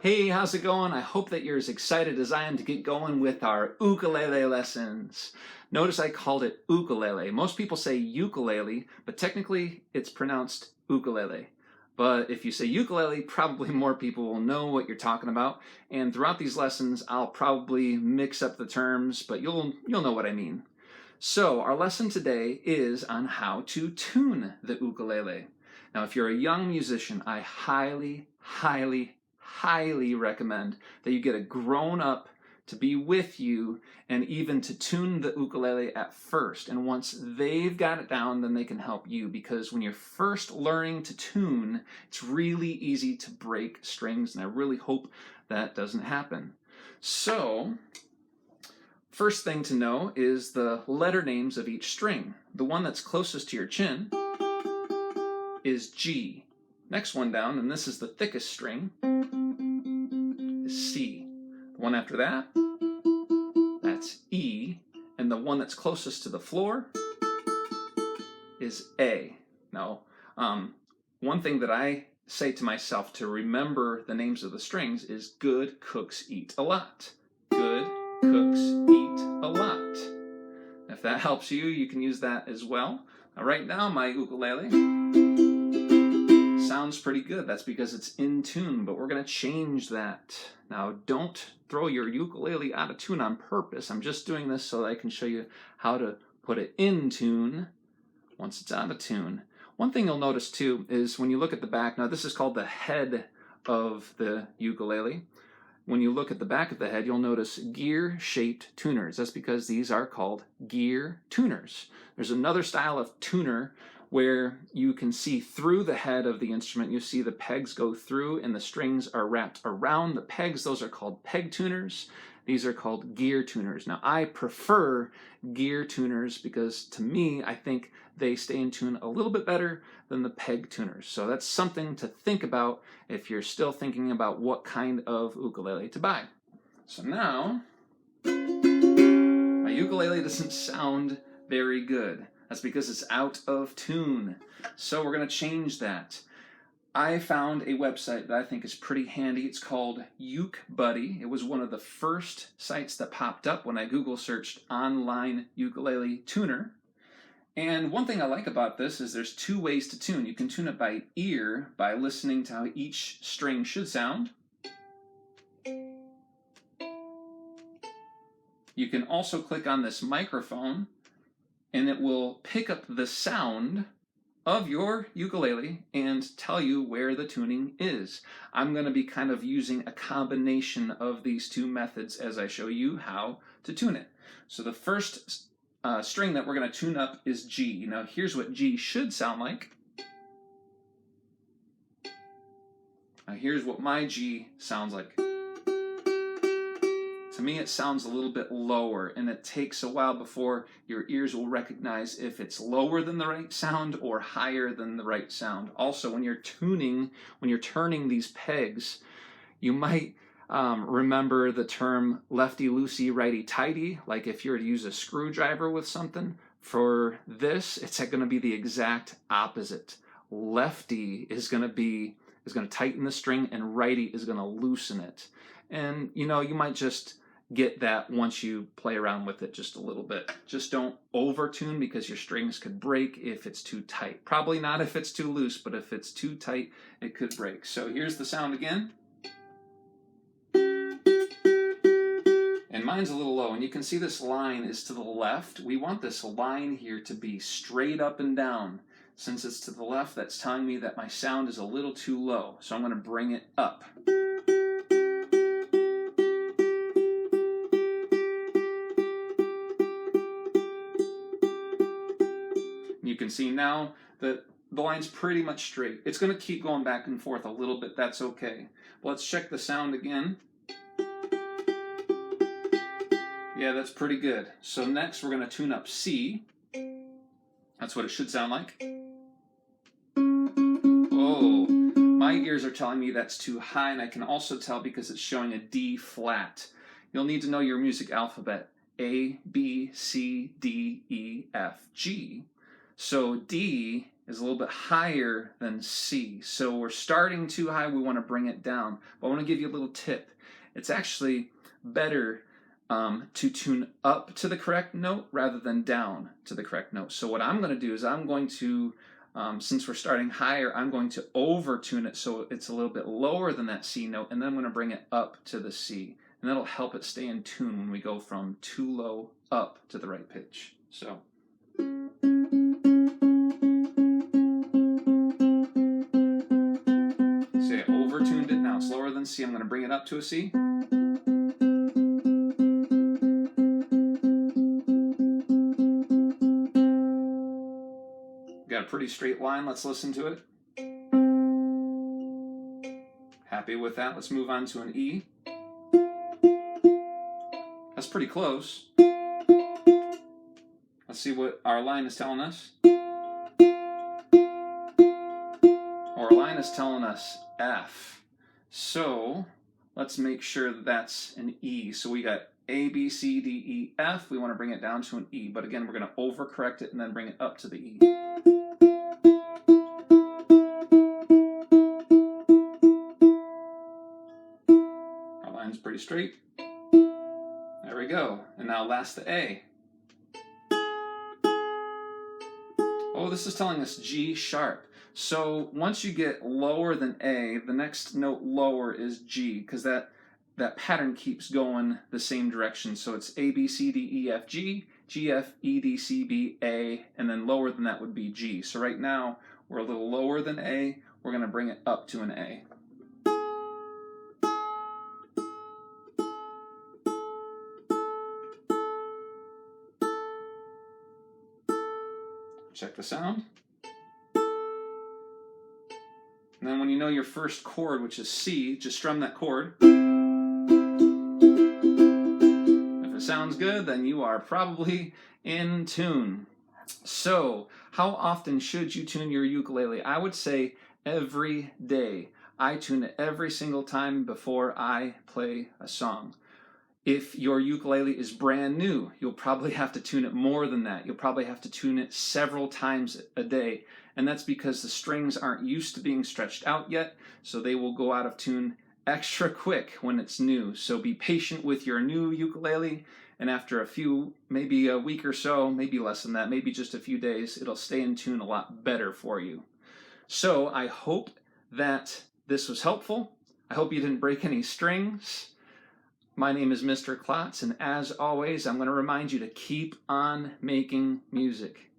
Hey, how's it going? I hope that you're as excited as I am to get going with our ukulele lessons. Notice I called it ukulele. Most people say ukulele, but technically it's pronounced ukulele. But if you say ukulele, probably more people will know what you're talking about. And throughout these lessons, I'll probably mix up the terms, but you'll know what I mean. So our lesson today is on how to tune the ukulele. Now, if you're a young musician, I highly recommend that you get a grown-up to be with you and even to tune the ukulele at first. And once they've got it down, then they can help you, because when you're first learning to tune, it's really easy to break strings, and I really hope that doesn't happen. So, first thing to know is the letter names of each string. The one that's closest to your chin is G. Next one down, and this is the thickest string, is C. The one after that, that's E. And the one that's closest to the floor is A. Now, one thing that I say to myself to remember the names of the strings is good cooks eat a lot. Good cooks eat a lot. If that helps you, you can use that as well. Now, right now, my ukulele sounds pretty good. That's because it's in tune, but we're going to change that. Now, don't throw your ukulele out of tune on purpose. I'm just doing this so that I can show you how to put it in tune once it's out of tune. One thing you'll notice too is when you look at the back, now this is called the head of the ukulele. When you look at the back of the head, you'll notice gear-shaped tuners. That's because these are called gear tuners. There's another style of tuner where you can see through the head of the instrument. You see the pegs go through and the strings are wrapped around the pegs. Those are called peg tuners. These are called gear tuners. Now, I prefer gear tuners because, to me, I think they stay in tune a little bit better than the peg tuners. So that's something to think about if you're still thinking about what kind of ukulele to buy. So now, my ukulele doesn't sound very good. That's because it's out of tune. So we're going to change that. I found a website that I think is pretty handy. It's called UkeBuddy. It was one of the first sites that popped up when I Google searched online ukulele tuner. And one thing I like about this is there's two ways to tune. You can tune it by ear, by listening to how each string should sound. You can also click on this microphone, and it will pick up the sound of your ukulele and tell you where the tuning is. I'm going to be kind of using a combination of these two methods as I show you how to tune it. So the first string that we're going to tune up is G. Now here's what G should sound like. Now here's what my G sounds like. To me, it sounds a little bit lower, and it takes a while before your ears will recognize if it's lower than the right sound or higher than the right sound. Also, when you're tuning, when you're turning these pegs, you might remember the term lefty-loosey, righty-tighty, like if you were to use a screwdriver with something. For this, it's going to be the exact opposite. Lefty is going to tighten the string, and righty is going to loosen it. And you might just get that once you play around with it just a little bit. Just don't over-tune, because your strings could break if it's too tight. Probably not if it's too loose, but if it's too tight, it could break. So here's the sound again. And mine's a little low, and you can see this line is to the left. We want this line here to be straight up and down. Since it's to the left, that's telling me that my sound is a little too low. So I'm going to bring it up. You can see now that the line's pretty much straight. It's going to keep going back and forth a little bit. That's okay. But let's check the sound again. Yeah, that's pretty good. So next we're going to tune up C. That's what it should sound like. Oh, my ears are telling me that's too high, and I can also tell because it's showing a D flat. You'll need to know your music alphabet. A, B, C, D, E, F, G. So D is a little bit higher than C. So we're starting too high, we want to bring it down. But I want to give you a little tip. It's actually better to tune up to the correct note rather than down to the correct note. So what I'm going to do is I'm going to, since we're starting higher, I'm going to over tune it so it's a little bit lower than that C note, and then I'm going to bring it up to the C. And that'll help it stay in tune when we go from too low up to the right pitch. So. See, I over-tuned it, now it's lower than C. I'm going to bring it up to a C. Got a pretty straight line, let's listen to it. Happy with that, let's move on to an E. That's pretty close. Let's see what our line is telling us. Our line is telling us F. So let's make sure that that's an E. So we got A, B, C, D, E, F. We want to bring it down to an E. But again, we're going to overcorrect it and then bring it up to the E. Our line's pretty straight. There we go. And now last the A. Oh, this is telling us G sharp. So once you get lower than A, the next note lower is G, because that pattern keeps going the same direction. So it's A, B, C, D, E, F, G, G, F, E, D, C, B, A, and then lower than that would be G. So right now, we're a little lower than A. We're going to bring it up to an A. Check the sound. And then when you know your first chord, which is C, just strum that chord. If it sounds good, then you are probably in tune. So, how often should you tune your ukulele? I would say every day. I tune it every single time before I play a song. If your ukulele is brand new, you'll probably have to tune it more than that. You'll probably have to tune it several times a day. And that's because the strings aren't used to being stretched out yet, so they will go out of tune extra quick when it's new. So be patient with your new ukulele, and after a few, maybe a week or so, maybe less than that, maybe just a few days, it'll stay in tune a lot better for you. So I hope that this was helpful. I hope you didn't break any strings. My name is Mr. Klotz, and as always, I'm going to remind you to keep on making music.